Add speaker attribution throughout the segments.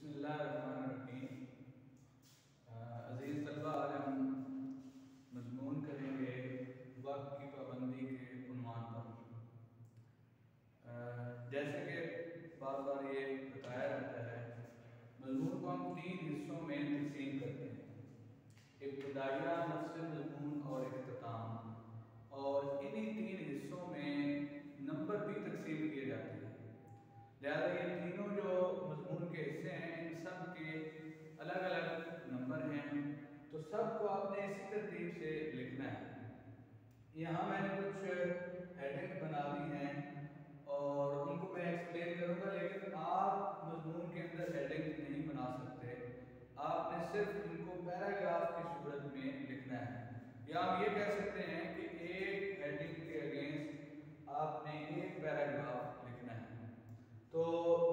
Speaker 1: بسم اللہ الرحمن الرحیم۔ عزیز طلبہ، آج ہم مضمون کریں گے وقت کی پابندی کے عنوان پر۔ جیسے کہ بار بار یہ بتایا جاتا ہے، مضمون کو ہم 3 حصوں میں تقسیم کرتے ہیں: ابتدائیہ، نصف مضمون اور اختتام۔ اور انہی 3 حصوں میں نمبر بھی تقسیم کیے جاتے ہیں، لہٰذا یہ تینوں جو مضمون کے حصے ہیں ان سب کے الگ الگ نمبر ہیں، تو سب کو آپ نے اسی ترتیب سے لکھنا ہے۔ یہاں میں نے کچھ ہیڈنگ بنا دی ہیں اور ان کو میں ایکسپلین کروں گا، لیکن آپ مضمون کے اندر ہیڈنگ نہیں بنا سکتے، آپ نے صرف ان کو پیراگراف کی صورت میں لکھنا ہے۔ یا ہم یہ کہہ سکتے ہیں کہ ایک ہیڈنگ کے اگینسٹ آپ نے ایک پیراگراف لکھنا ہے۔ تو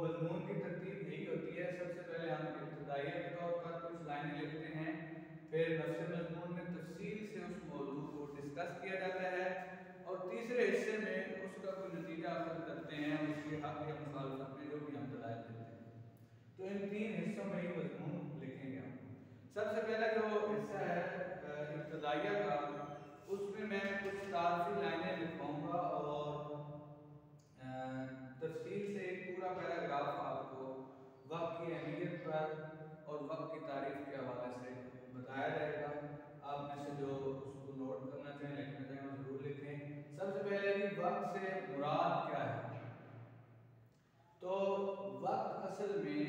Speaker 1: مضمون کی ترتیب یہی ہوتی ہے، سب سے پہلے ہم ابتدائیہ کے طور پر کچھ لائنیں لکھتے ہیں، پھر نصف مضمون میں تفصیل سے اس موضوع کو ڈسکس کیا جاتا ہے، اور تیسرے حصے میں اس کا کوئی نتیجہ اخذ کرتے ہیں، اس کے حق یا مخالفت میں جو بھی ہم دلائل دیتے ہیں۔ تو ان 3 حصوں میں ہی مضمون لکھیں گے ہم۔ سب سے پہلا جو حصہ ہے ابتدائیہ کا، اس میں میں کچھ تعارفی لائنیں لکھواؤں گا اور تفصیل سے ایک پورا پیراگراف آپ کو وقت کی اہمیت پر اور وقت کی تعریف کے حوالے سے بتایا جائے گا۔ آپ میں سے جو اس کو نوٹ کرنا چاہیں، لکھنا چاہیں، وہ ضرور لکھیں۔ سب سے پہلے وقت سے مراد کیا ہے؟ تو وقت اصل میں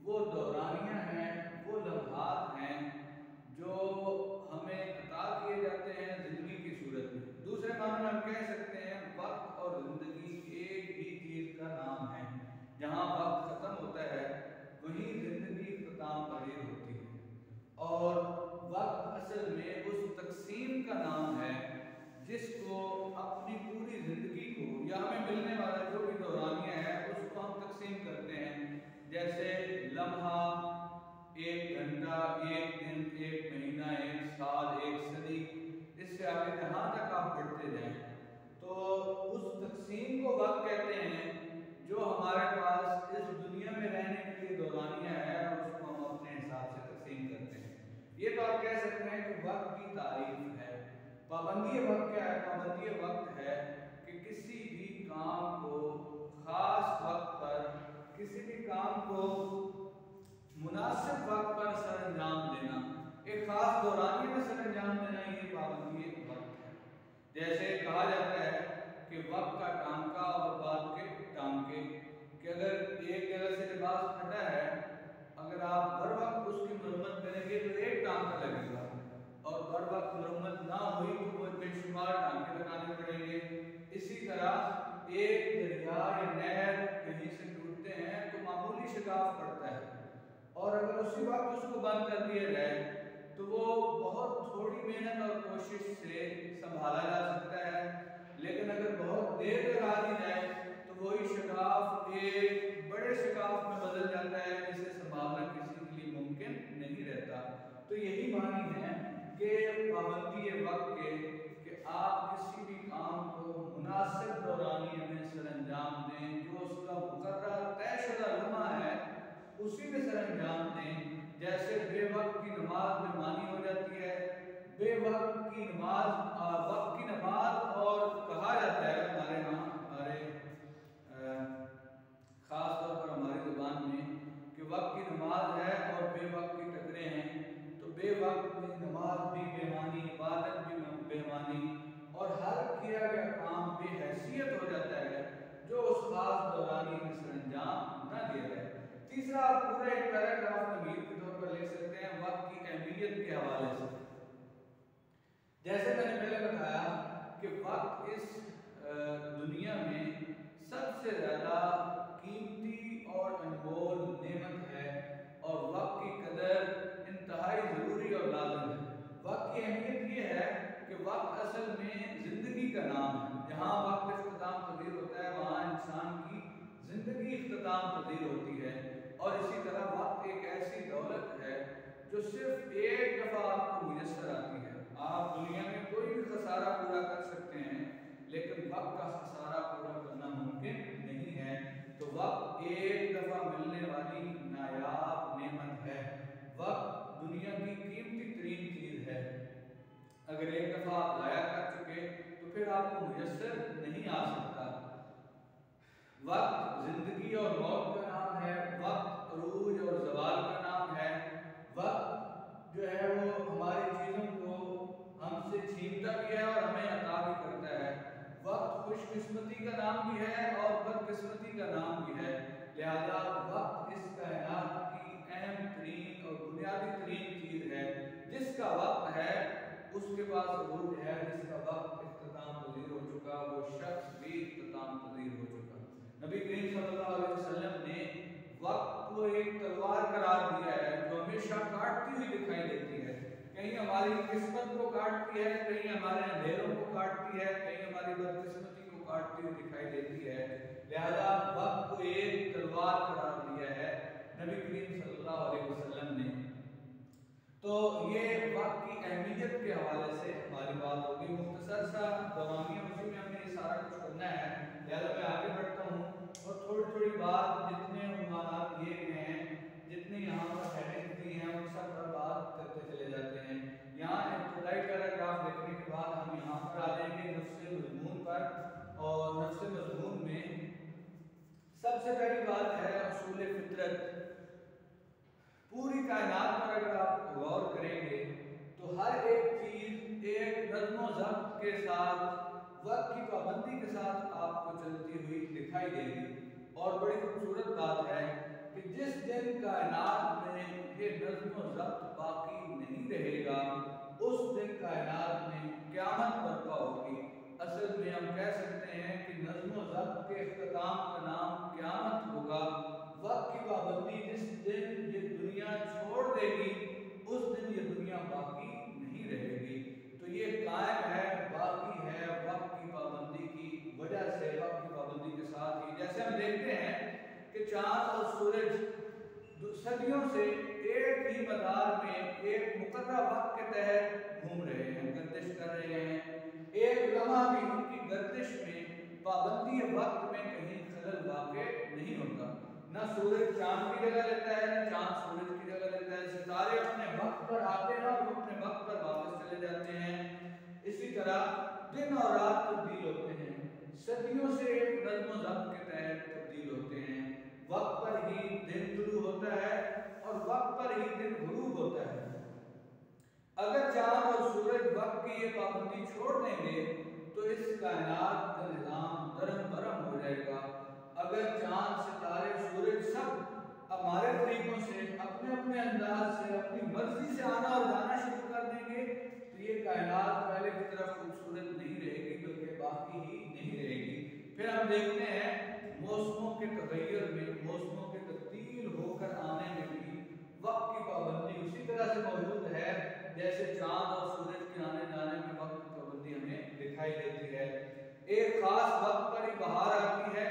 Speaker 1: وہ دورانیہ ہیں، وہ لمحات ہیں جو ہمیں عطا کیے جاتے ہیں زندگی کی صورت میں۔ دوسرے معنی میں ہم کہہ سکتے ہیں وقت اور زندگی ایک ہی چیز کا نام ہے۔ جہاں وقت ختم ہوتا ہے وہیں زندگی اختتام پذیر ہوتی ہے، اور وقت اصل میں اس تقسیم کا نام ہے جس کو اپنی پوری زندگی کو یا ہمیں ملنے والا جو بھی دورانیہ ہے اس کو ہم تقسیم کرتے ہیں، جیسے لمحہ، 1 گھنٹہ، 1 دن، 1 مہینہ، 1 سال، 1 صدی، اس سے آگے جہاں تک آپ بڑھتے جائیں، تو اس تقسیم کو وقت کہتے ہیں جو ہمارے پاس اس دنیا میں رہنے کے لیے دورانیہ ہے، اور اس کو ہم اپنے حساب سے تقسیم کرتے ہیں۔ یہ تو آپ کہہ سکتے ہیں کہ وقت کی تعریف ہے۔ پابندی وقت کیا ہے؟ پابندی وقت ہے کہ کسی بھی کام کو خاص وقت پر، کسی بھی کام کو مناسب وقت پر سر انجام دینا، ایک خاص دورانیے میں سر انجام دینا، یہ پابندی وقت ہے۔ جیسے کہا جاتا ہے کہ وقت کا ٹانکا اور بات کے ٹانکے، کہ اگر ایک جگہ سے لباس پھٹا ہے، اگر آپ بر وقت اس کی مرمت کریں گے تو ایک ٹانکا لگے گا، اور بر وقت مرمت نہ ہوئی تو وہ بے شمار ٹانکے لگانے پڑیں گے۔ اسی طرح ایک دریا یا نہر کہیں سے ٹوٹتے ہیں تو معمولی شگاف پڑتا ہے، اور اگر اسی وقت اس کو بند کر دیا جائے تو وہ بہت تھوڑی محنت اور کوشش سے سنبھالا جا سکتا ہے، لیکن اگر بہت دیر لگا دی جائے تو وہی شگاف ایک بڑے شگاف میں بدل جاتا ہے، جسے سنبھالنا کسی کے لیے ممکن نہیں رہتا۔ تو یہی معنی ہے کہ پابندی وقت کے، کہ آپ کسی بھی کام کو مناسب دورانیے میں سر انجام دیں، جو اس کا مقررہ طے شدہ لمحہ ہے اسی میں سر انجام دیں۔ جیسے بے وقت کی نماز بے معنی ہو جاتی ہے، بے وقت کی نماز وقت کی نماز، اور کہا جاتا ہے ہمارے ہاں، ہمارے خاص طور پر ہماری زبان میں، کہ وقت کی نماز ہے اور بے وقت کی ٹکریں ہیں، تو بے وقت کی نماز بھی بے معنی، عبادت بھی بے معنی، اور ہر کیا گیا کام بے حیثیت ہو جاتا ہے جو اس خاص دورانی میں سر انجام نہ دیا جائے۔ تیسرا، آپ پورا ایک پیراگراف تمہید کے طور پر لکھ سکتے ہیں وقت کی اہمیت کے حوالے سے۔ جیسے میں نے پہلے بتایا کہ وقت اس دنیا میں سب سے زیادہ قیمتی اور انمول نعمت ہے، اور وقت کی قدر انتہائی ضروری اور لازم ہے۔ وقت کی اہمیت یہ ہے کہ وقت اصل میں زندگی کا نام ہے۔ جہاں وقت اختتام پذیر ہوتا ہے وہاں انسان کی زندگی اختتام پذیر ہوتی ہے، اور اسی طرح وقت ایک ایسی دولت ہے جو صرف ایک دفعہ آپ کو میسر آتی ہے۔ آپ دنیا میں کوئی بھی خسارہ پورا کر سکتے ہیں، لیکن وقت کا خسارہ پورا کرنا ممکن نہیں ہے۔ تو وقت ایک دفعہ ملنے والی نایاب نعمت ہے. وقت دنیا کی قیمتی ترین چیز ہے. اگر ایک دفعہ آپ ضائع کر چکے تو پھر آپ کو میسر نہیں آ سکتا. وقت زندگی اور موت کا نام ہے. وقت عروج اور زوال کا نام ہے. وقت جو ہے وہ ہماری چیزوں کو ہم سے چھینتا بھی ہے اور ہمیں عطا بھی کرتا ہے. وقت خوش قسمتی کا نام بھی ہے اور بد قسمتی کا نام بھی ہے. لہذا وقت اس کائنات کی اہم ترین اور بنیادی ترین چیز ہے. جس کا وقت ہے اس کے پاس عروج ہے. جس کا وقت اختتام پذیر ہو چکا وہ شخص بھی اختتام پذیر ہو چکا. نبی کریم صلی اللہ علیہ وسلم نے وقت کو ایک تلوار قرار دیا ہے جو ہمیشہ کاٹتی ہوئی دکھائی دیتی ہے. کہیں ہماری قسمت کو کاٹتی ہے, کہیں ہمارے اندھیروں کو کاٹتی ہے, کہیں ہماری بدقسمتی کو کاٹتی ہوئی دکھائی دیتی ہے. لہذا وقت کو ایک تلوار قرار دیا ہے نبی کریم صلی اللہ علیہ وسلم نے. تو یہ وقت کی اہمیت کے حوالے سے ہماری بات ہوگی. مختصر سا دوامی اسی میں ہم نے یہ سارا کچھ کرنا ہے. لہذا میں آگے بڑھتا ہوں اور تھوڑی تھوڑی بات جتنے عنوانات دیے گئے ہیں, جتنی یہاں پر ہیڈنگ دی ہیں, ان سب پر بات کرتے چلے جاتے ہیں. یہاں ابتدائی پیراگراف دیکھنے کے بعد ہم یہاں پر آ جائیں گے نفس مضمون پر. اور نفس مضمون میں سب سے پہلی بات ہے اصول فطرت. پوری کائنات پر اگر آپ غور کریں گے تو ہر ایک چیز ایک نظم و ضبط کے ساتھ, وقت کی پابندی کے ساتھ آپ کو چلتی ہوئی دکھائی دے گی. اور بڑی خوبصورت بات ہے کہ جس دن کائنات میں یہ نظم و ضبط باقی نہیں رہے گا اس دن کائنات میں قیامت برپا ہوگی. اصل میں ہم کہہ سکتے ہیں کہ نظم و ضبط کے اختتام کا نام قیامت ہوگا. وقت کی پابندی جس دن یہ دنیا چھوڑ دے گی اس دن یہ دنیا باقی نہیں رہے گی. تو یہ قائم ہے, باقی ہے وقت کی پابندی کی وجہ سے, وقت کی پابندی کے ساتھ ہی. جیسے ہم دیکھتے ہیں کہ چاند اور سورج صدیوں سے ایک ہی مدار میں ایک مقررہ وقت کے تحت گھوم رہے ہیں, گردش کر رہے ہیں. ایک لمحہ بھی ان کی گردش میں پابندی وقت میں کہیں خلل واقع نہیں ہوتا. نہ سورج چاند کی جگہ لیتا ہے, نہ چاند سورج کی جگہ لیتا ہے. ستارے اپنے وقت پر آتے ہیں اور اپنے وقت پر واپس چلے جاتے ہیں. اسی طرح دن اور رات تبدیل ہوتے ہیں, صدیوں سے ایک نظم و ضبط کے تحت تبدیل ہوتے ہیں. وقت پر ہی دن طلوع ہوتا ہے اور وقت پر ہی دن غروب ہوتا ہے. اگر چاند اور سورج وقت کی یہ پابندی چھوڑ دیں گے تو اس کائنات کا نظام درہم برہم ہو جائے گا. اگر چاند, ستارے, سورج سب ہمارے طریقوں سے اپنے اپنے انداز سے اپنی مرضی سے آنا اور جانا شروع کر دیں گے تو یہ کائنات پہلے کی طرف خوبصورت نہیں رہے گی بلکہ باقی ہی نہیں رہے گی. پھر ہم دیکھتے ہیں موسموں کے تغیر میں, موسموں کے تبدیل ہو کر آنے میں بھی وقت کی پابندی اسی طرح سے موجود ہے جیسے چاند اور سورج کے آنے جانے میں وقت کی پابندی ہمیں دکھائی دیتی ہے. ایک خاص وقت پر ہی بہار آتی ہے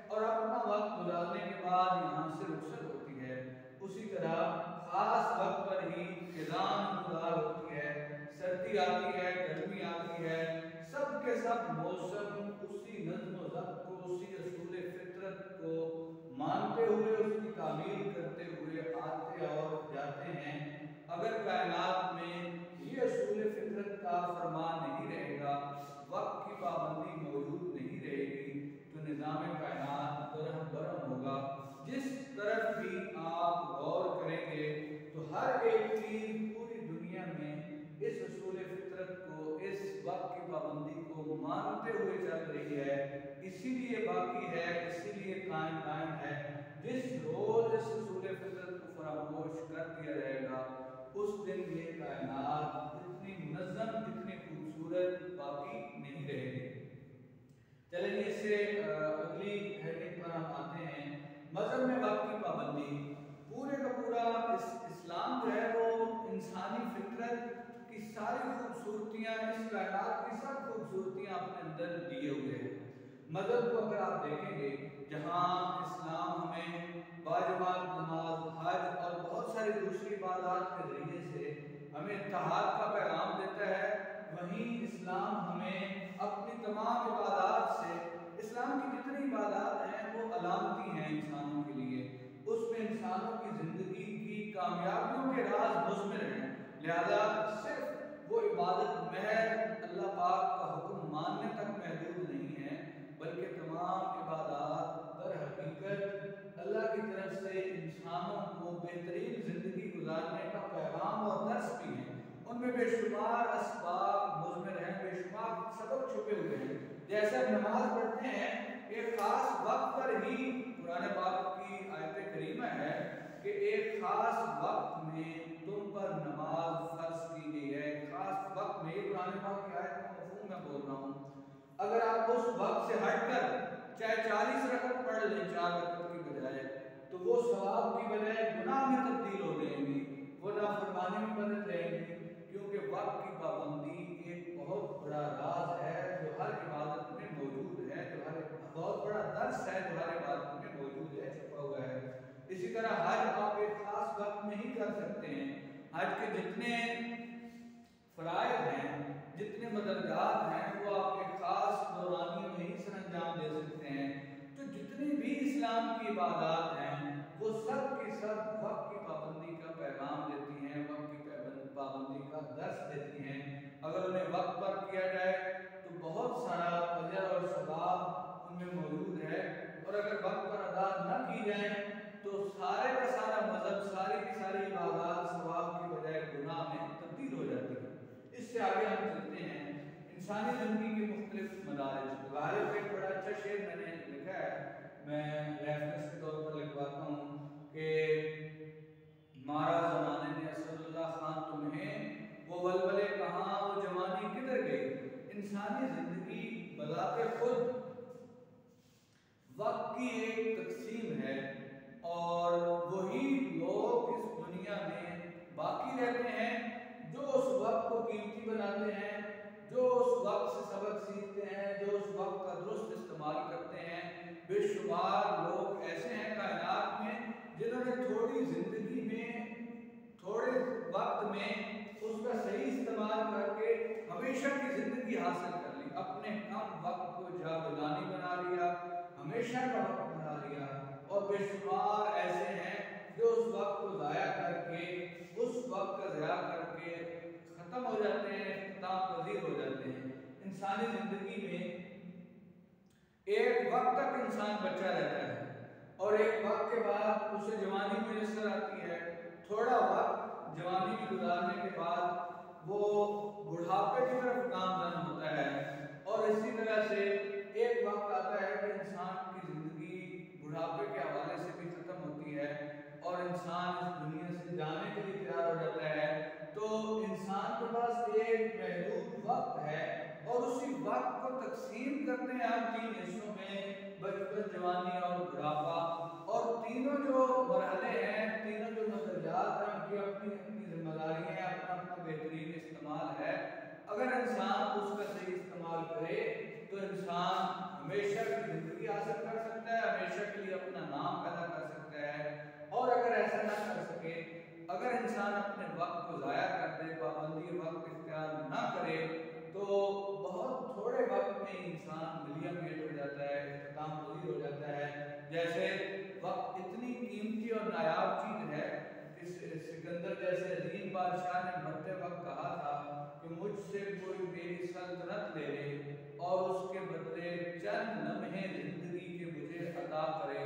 Speaker 1: اور اپنا وقت گزارنے کے بعد یہاں سے رخصت ہوتی ہے. اسی طرح خاص وقت پر ہی خزاں گزار ہوتی ہے, سردی آتی ہے, گرمی آتی ہے. سب کے سب موسم اسی نظم و ضبط کو, اسی اصول فطرت کو مانتے ہوئے, اس کی تعمیل کرتے ہوئے آتے اور جاتے ہیں. اگر کائنات میں یہ اصول فطرت کا فرمان نہیں رہے گا, وقت کی پابندی موجود نہیں رہے گی تو نظام کائنات درہم برہم ہوگا. جس طرف بھی آپ غور کریں گے تو ہر ایک چیز پوری دنیا میں اس اصول فطرت کو, اس وقت کی پابندی کو مانتے ہوئے چل رہی ہے. اسی لیے باقی ہے, اسی لیے قائم ہے. جس روز اس اصول فطرت کو فراموش کر دیا جائے گا اس دن یہ کائنات اتنی منظم, اتنی خوبصورت باقی نہیں رہے گی. چلیے اس سے اگلی ہیڈنگ پر ہم آتے ہیں, مذہب میں وقت کی پابندی. پورے کا پورا اسلام جو ہے وہ انسانی فطرت کی ساری خوبصورتیاں, اس کائنات کی سب خوبصورتیاں اپنے اندر دیے ہوئے ہیں. مذہب کو اگر آپ دیکھیں گے, جہاں اسلام ہمیں باجماعت نماز, حج اور بہت ساری دوسری عبادات کے ذریعے سے ہمیں اتحاد کا پیغام دیتا ہے, وہیں اسلام ہمیں اپنی تمام عبادات سے, اسلام کی جتنی عبادات ہیں وہ علامتی ہیں انسانوں کے لیے, اس میں انسانوں کی کامیابیوں کے راز مضمر ہیں، لہذا صرف وہ عبادت محض اللہ پاک کا حکم ماننے تک محدود نہیں ہے، بلکہ تمام عبادات در حقیقت اللہ کی طرف سے انسانوں کو بہترین زندگی گزارنے کا پیغام اور درس بھی ہیں۔ ان میں بے شمار اسباب مضمر ہیں، بے شمار سبق چھپے ہوئے ہیں۔ جیسے ہم نماز پڑھتے ہیں، ایک خاص وقت پر ہی قرآن پاک کی آیت کریمہ ہے کہ ایک خاص وقت میں تم پر نماز فرض کی گئی ہے، ایک خاص وقت میں، یہ قرآن پاک کی آیت کا مفہوم میں بول رہا ہوں۔ اگر آپ اس وقت سے ہٹ کر چاہے 40 رکعت پڑھ لیں 4 رکعت کی بجائے، تو وہ ثواب کی بجائے گناہ میں تبدیل ہو جائیں گی، وہ نافرمانی میں بدل جائیں گی، کیونکہ وقت کی پابندی ایک بہت بڑا راز ہے جو ہر عبادت میں موجود ہے، جو ہر بہت بڑا درس ہے جو ہر عبادت میں موجود ہے، چھپا ہوا ہے۔ اسی طرح حج آپ ایک خاص وقت میں ہی کر سکتے ہیں۔ حج کے جتنے فرائض ہیں، جتنے مدرجات ہیں، وہ آپ ایک خاص دورانیے میں ہی سر انجام دے سکتے ہیں۔ تو جتنی بھی اسلام کی عبادات ہیں، وہ سب کی سب وقت کی پابندی کا پیغام دیتی ہیں، وقت کی پابندی کا درس دیتی ہیں۔ اگر انہیں وقت پر کیا جائے تو بہت سارا اجر اور ثواب ان میں موجود ہے، اور اگر وقت پر ادا نہ کی جائیں تو سارے کا سارا مذہب، ساری کی ساری عبادات ثواب کی بجائے گناہ میں تبدیل ہو جاتی ہے۔ اس سے آگے ہم چلتے ہیں انسانی زندگی کے مختلف مدارج۔ غالب ایک بڑا اچھا شعر میں نے لکھا ہے، میں ریفرنس کے طور پر لکھواتا ہوں کہ مارا زمانے نے اسد اللہ خان تمہیں، وہ ولولے کہاں، وہ جوانی کدھر گئی۔ انسانی زندگی بذات خود وقت کی ایک تقسیم ہے، اور وہی لوگ اس دنیا میں باقی رہتے ہیں جو اس وقت کو قیمتی بناتے ہیں، جو اس وقت سے سبق سیکھتے ہیں، جو اس وقت کا درست استعمال کرتے ہیں۔ بے شمار لوگ ایسے ہیں کائنات میں جنہوں نے تھوڑی زندگی میں، تھوڑے وقت میں اس کا صحیح استعمال کر کے ہمیشہ کی زندگی حاصل کر لی، اپنے کم وقت کو جاودانی بنا لیا، ہمیشہ کا وقت بنا لیا۔ اور بے شمار ایسے ہیں جو اس وقت کو ضائع کر کے، اس وقت کا ضیاع کر کے ختم ہو جاتے ہیں، اختتام پذیر ہو جاتے ہیں۔ انسانی زندگی میں ایک وقت تک انسان بچہ رہتا ہے، اور ایک وقت کے بعد اسے جوانی میسر آتی ہے۔ تھوڑا وقت جوانی میں گزارنے کے بعد وہ بڑھاپے کی طرف گامزن ہوتا ہے، اور اسی طرح سے ایک وقت آتا ہے کہ انسان کی زندگی بڑھاپے کے حوالے سے بھی ختم ہوتی ہے، اور انسان اس دنیا سے جانے کے لیے تیار ہو جاتا ہے۔ تو انسان کے پاس ایک محدود وقت ہے، اور اسی وقت کو تقسیم کرتے ہیں ہم 3 حصوں میں، بچپن، جوانی اور بڑھاپا۔ اور تینوں جو مرحلے ہیں، تینوں جو نظریات ہیں، ان کی اپنی اپنی ذمہ داری ہے، اپنا اپنا بہترین استعمال ہے۔ اگر انسان اس کا صحیح استعمال کرے تو انسان ہمیشہ کی زندگی حاصل کر سکتا ہے، ہمیشہ کے لیے اپنا نام پیدا کر سکتا ہے۔ اور اگر ایسا نہ کر سکے، اگر انسان اپنے وقت کو ضائع کر دے، پابندی وقت اختیار نہ کرے، تو بہت تھوڑے وقت میں انسان ملین میٹ ہو جاتا ہے، اختتام پذیر ہو جاتا ہے۔ جیسے وقت اتنی قیمتی اور نایاب چیز ہے کہ سکندر جیسے عظیم بادشاہ نے مرتے وقت کہا تھا کہ مجھ سے کوئی میری سلطنت لے لے اور اس کے بدلے چند لمحے زندگی کے مجھے عطا کرے۔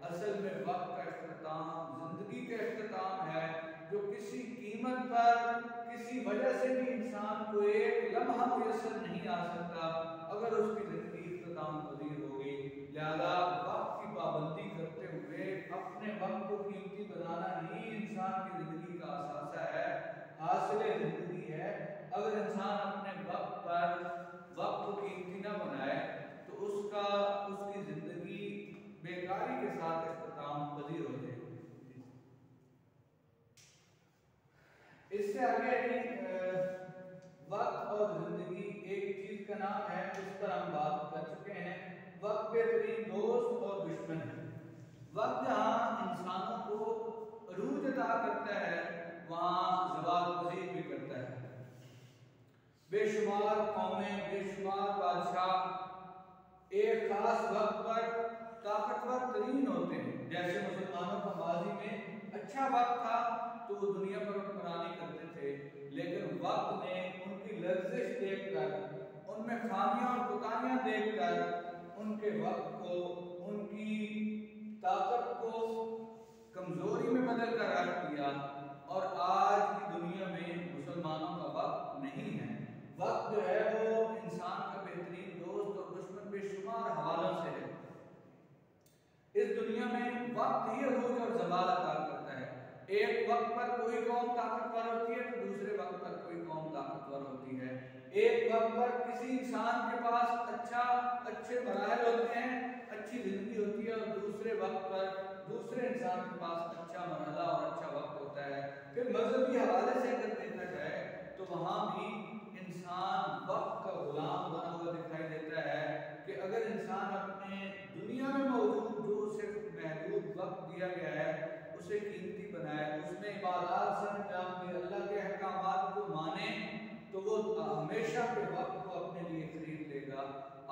Speaker 1: اصل میں وقت کا اختتام زندگی کا اختتام ہے، جو کسی قیمت پر، کسی وجہ سے بھی انسان کو ایک لمحہ میسر نہیں آ سکتا اگر اس کی زندگی اختتام پذیر ہو گئی۔ لہذا وقت کی پابندی کرتے ہوئے اپنے وقت کو قیمتی بنانا ہی انسان کی زندگی کا اثاثہ ہے، حاصل زندگی ہے۔ اگر انسان اپنے وقت پر وقت کو قیمتی نہ بنائے تو اس کی زندگی بیکاری کے ساتھ اختتام پذیر ہو جائے گی۔ اس سے آگے وقت اور زندگی ایک چیز کا نام ہے، اس پر ہم بات کر چکے ہیں۔ وقت بہترین دوست اور دشمن ہے۔ وقت جہاں انسانوں کو عروج عطا کرتا ہے، وہاں زوال پذیر بھی کرتا ہے۔ بے شمار قومیں، بے شمار بادشاہ ایک خاص وقت پر طاقتور ترین ہوتے ہیں۔ جیسے مسلمانوں کا ماضی میں اچھا وقت تھا تو وہ دنیا پر حکمرانی کرتے تھے، لیکن وقت نے ان کی لرزش دیکھ کر، ان میں خامیاں اور کوتاہیاں دیکھ کر ان کے وقت کو، ان کی طاقت کو کمزوری میں بدل کر رکھ دیا، اور آج کی دنیا میں مسلمانوں کا وقت نہیں ہے۔ وقت جو ہے وہ انسان کا بہترین دوست اور دشمن بے شمار حوالوں سے ہے۔ اس دنیا میں وقت ہی عروج اور زوال عطا کرتا ہے۔ ایک وقت پر کوئی قوم طاقتور ہوتی ہے تو دوسرے وقت پر کوئی قوم طاقتور ہوتی ہے۔ ایک وقت پر کسی انسان کے پاس اچھے مراحل ہوتے ہیں، اچھی زندگی ہوتی ہے، اور دوسرے وقت پر دوسرے انسان کے پاس اچھا مرحلہ اور اچھا وقت ہوتا ہے۔ پھر مذہبی حوالے سے اگر دیکھا جائے تو وہاں بھی انسان وقت کا غلام بنا ہوا دکھائی دیتا ہے، کہ اگر انسان اپنے دنیا میں موجود جو اسے محدود وقت دیا گیا ہے اسے قیمتی بنائے، اس میں عبادات سے انجام دے، اللہ کے احکامات کو مانے، تو وہ ہمیشہ کے وقت کو اپنے لیے خرید لے گا،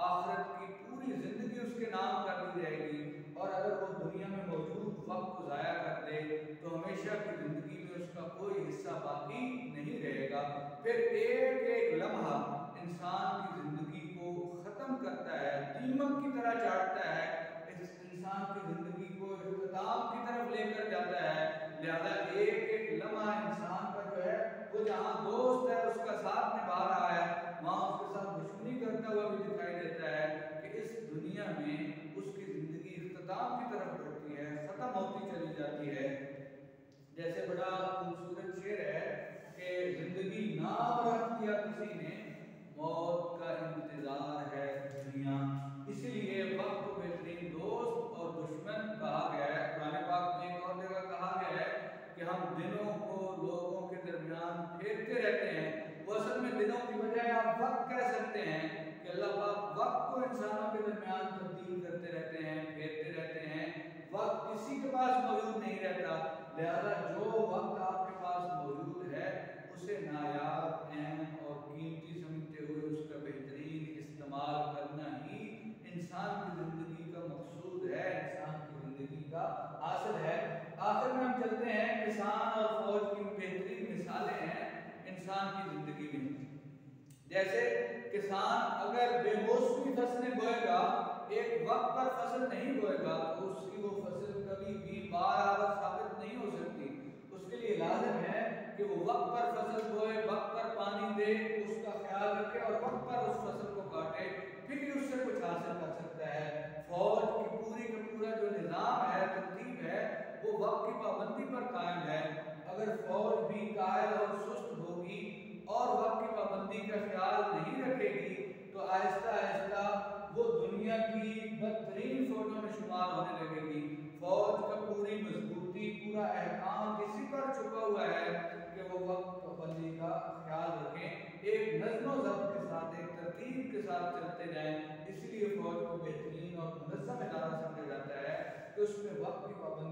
Speaker 1: آخرت کی پوری زندگی اس کے نام کر دی جائے گی۔ اور اگر وہ دنیا میں موجود وقت کو ضائع کر دے تو ہمیشہ کی زندگی میں اس کا کوئی حصہ باقی نہیں رہے گا۔ پھر ایک ایک لمحہ انسان کی زندگی کو ختم کرتا ہے، دیمک کی طرح چاٹتا ہے، اس انسان کی زندگی کو اختتام کی طرف لے کر جاتا ہے۔ لہذا ایک ایک لمحہ انسان کا جو ہے وہ جہاں دوست ہے اس کا ساتھ نبھا رہا ہے، وہاں اس کے ساتھ دشمنی کرتا ہوا بھی دکھائی دیتا ہے، کہ اس دنیا میں اس کی زندگی اختتام کی طرف بڑھتی ہے، ختم ہوتی چلی جاتی ہے۔ جیسے بڑا خوبصورت شعر ہے کہ زندگی نام رکھ دیا کسی نے، موت کا انتظار ہے دنیا، اسی لیے وقت کو بہترین دوست اور دشمن کہا گیا ہے۔ قرآن پاک میں ایک اور جگہ کہا گیا ہے کہ ہم دنوں کو لوگوں کے درمیان پھیرتے رہتے ہیں۔ وہ اصل میں دنوں کی بجائے آپ وقت کہہ سکتے ہیں کہ اللہ پاک وقت کو انسانوں کے درمیان تبدیل کرتے رہتے ہیں، پھیرتے رہتے ہیں۔ وقت کسی کے پاس موجود نہیں رہتا، لہذا جو وقت آپ کے پاس موجود ہے اسے نایاب، اہم اور قیمتی سمجھتے ہوئے اس کا بہترین استعمال کرنا ہی انسان کی زندگی کا مقصود ہے، انسان کی زندگی کا حاصل ہے۔ آخر میں ہم چلتے ہیں، کسان اور فوج کی بہترین مثالیں ہیں انسان کی زندگی میں۔ جیسے کسان اگر بے موسمی فصلیں بوئے گا، ایک وقت پر فصل نہیں بوئے گا تو اس کی وہ فصل کبھی بھی بارآور ثابت نہیں ہو سکتی۔ اس کے لیے لازم ہے کہ وہ وقت پر فصل بوئے، وقت پر پانی دے، اس کا خیال رکھے اور وقت پر اس فصل کو کاٹے، پھر ہی اس سے کچھ حاصل کر سکتا ہے۔ فوج کی پوری کا پورا جو نظام ہے، ترتیب ہے، وہ وقت کی پابندی پر قائم ہے۔ اگر فوج بھی کاہل اور سست ہوگی اور وقت کی پابندی کا خیال نہیں رکھے گی تو آہستہ آہستہ وہ دنیا کی بدترین فوجوں میں شمار ہونے لگے گی۔ فوج کا پوری مضبوطی، پورا احکام اسی پر چھپا ہوا ہے کہ وہ وقت پابندی کا خیال رکھیں، ایک نظم و ضبط کے ساتھ، ایک ترتیب کے ساتھ چلتے جائیں۔ اس لیے فوج کو بہترین اور منظم ادارہ سمجھا جاتا ہے کہ اس میں وقت کی پابندی